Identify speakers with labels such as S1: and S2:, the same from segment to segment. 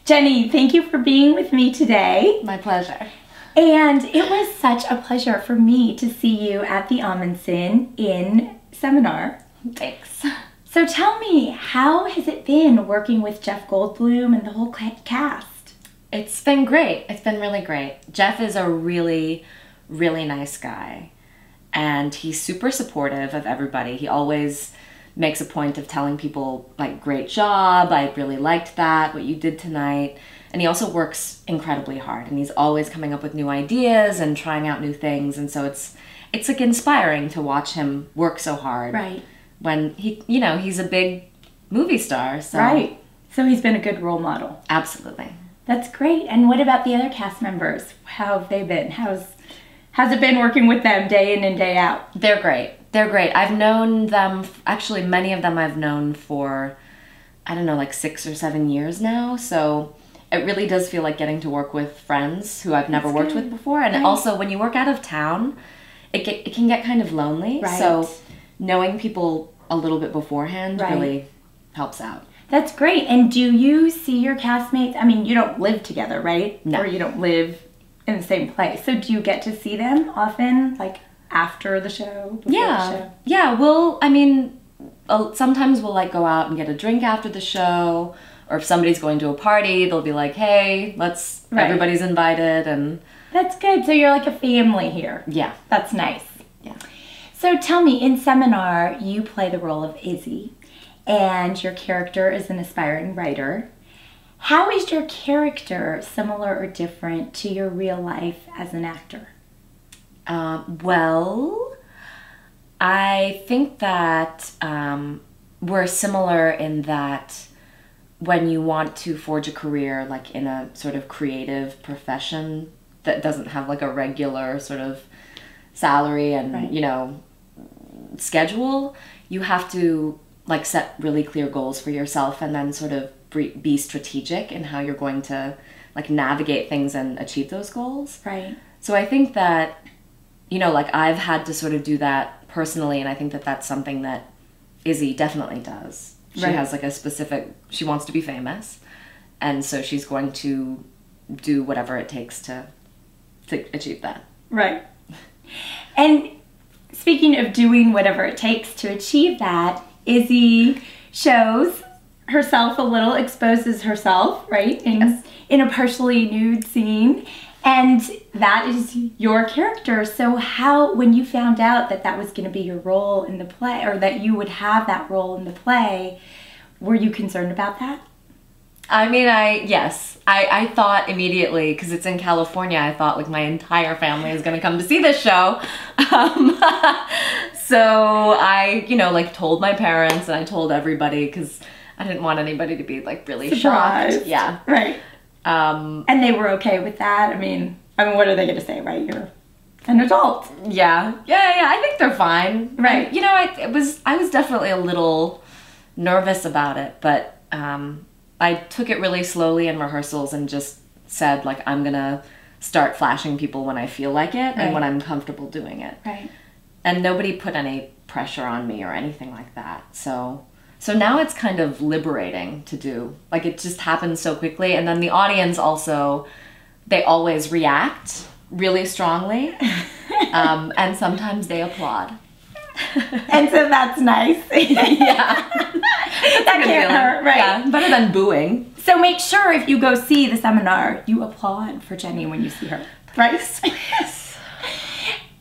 S1: Jenny, thank you for being with me today.
S2: My pleasure.
S1: And it was such a pleasure for me to see you at the Ahmanson in seminar.
S2: Thanks.
S1: So tell me, how has it been working with Jeff Goldblum and the whole cast?
S2: It's been great. It's been really great. Jeff is a really, really nice guy. And he's super supportive of everybody. He always makes a point of telling people, like, great job, I really liked that, what you did tonight. And he also works incredibly hard, and he's always coming up with new ideas and trying out new things. And so it's like inspiring to watch him work so hard.
S1: Right.
S2: When he's a big movie star. So.
S1: Right. So he's been a good role model.
S2: Absolutely.
S1: That's great. And what about the other cast members? How have they been? How's it been working with them day in and day out?
S2: They're great. They're great. I've known them, actually many of them I've known for, I don't know, like 6 or 7 years now. So it really does feel like getting to work with friends who I've never worked with before. And also when you work out of town, it can get kind of lonely.
S1: Right.
S2: So knowing people a little bit beforehand really helps out.
S1: That's great. And do you see your castmates? I mean, you don't live together, right?
S2: No.
S1: Or you don't live in the same place. So do you get to see them often, like after the show? Before the show?
S2: Yeah. Well, I mean, sometimes we'll like go out and get a drink after the show, or if somebody's going to a party, they'll be like, hey, everybody's invited. And
S1: that's good. So you're like a family here.
S2: Yeah.
S1: That's nice.
S2: Yeah.
S1: So tell me, in Seminar, you play the role of Izzy, and your character is an aspiring writer. How is your character similar or different to your real life as an actor?
S2: Well, I think that we're similar in that when you want to forge a career like in a sort of creative profession that doesn't have like a regular sort of salary and, schedule, you have to like set really clear goals for yourself and then sort of be strategic in how you're going to like navigate things and achieve those goals.
S1: Right.
S2: So I think that, like I've had to sort of do that personally, and I think that that's something that Izzy definitely does. She has like she wants to be famous, and so she's going to do whatever it takes to achieve that.
S1: Right. And speaking of doing whatever it takes to achieve that, Izzy shows herself a little, exposes herself, right? In a partially nude scene. And that is your character. So when you found out that that was going to be your role in the play, or that you would have that role in the play, were you concerned about that?
S2: I mean, yes. I thought immediately, because it's in California, I thought like my entire family is going to come to see this show. So I, like told my parents and I told everybody because I didn't want anybody to be like really
S1: surprised.
S2: Shocked. Yeah.
S1: Right. And they were okay with that? I mean, what are they going to say, right? You're an adult.
S2: Yeah. I think they're fine.
S1: Right.
S2: And, I was definitely a little nervous about it, but I took it really slowly in rehearsals and just said, like, I'm going to start flashing people when I feel like it and when I'm comfortable doing it.
S1: Right.
S2: And nobody put any pressure on me or anything like that. So now it's kind of liberating to do. Like, it just happens so quickly. And then the audience also, they always react really strongly. And sometimes they applaud.
S1: And so that's nice.
S2: Yeah.
S1: That can't hurt, right?
S2: Yeah, better than booing.
S1: So make sure if you go see the seminar, you applaud for Jenny when you see her, right?
S2: Yes.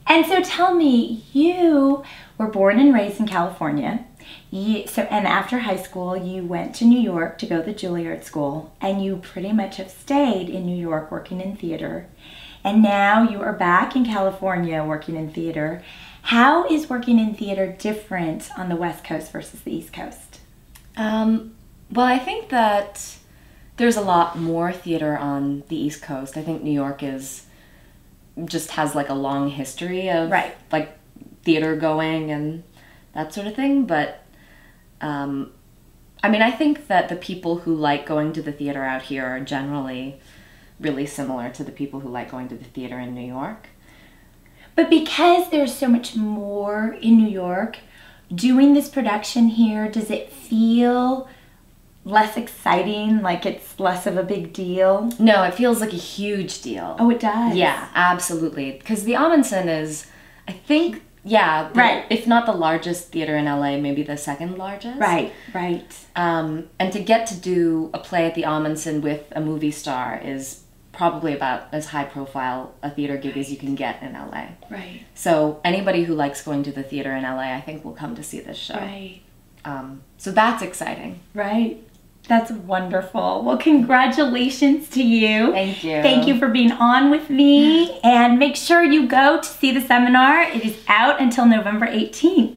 S1: And so tell me, you were born and raised in California. And after high school, you went to New York to go to Juilliard School, and you pretty much have stayed in New York working in theater. And now you are back in California working in theater. How is working in theater different on the West Coast versus the East Coast?
S2: Well, I think that there's a lot more theater on the East Coast. I think New York just has like a long history of like theater going and that sort of thing. But I mean, I think that the people who like going to the theater out here are generally really similar to the people who like going to the theater in New York.
S1: But because there's so much more in New York, doing this production here, does it feel less exciting? Like it's less of a big deal?
S2: No, it feels like a huge deal.
S1: Oh, it does?
S2: Yeah, absolutely. Because the Ahmanson is, I think, right. If not the largest theater in LA, maybe the second largest.
S1: Right.
S2: And to get to do a play at the Ahmanson with a movie star is probably about as high profile a theater gig as you can get in LA.
S1: Right.
S2: So anybody who likes going to the theater in LA, I think will come to see this show.
S1: Right.
S2: So that's exciting.
S1: Right. That's wonderful. Well, congratulations to you.
S2: Thank you.
S1: Thank you for being on with me. And make sure you go to see the seminar. It is out until November 18th.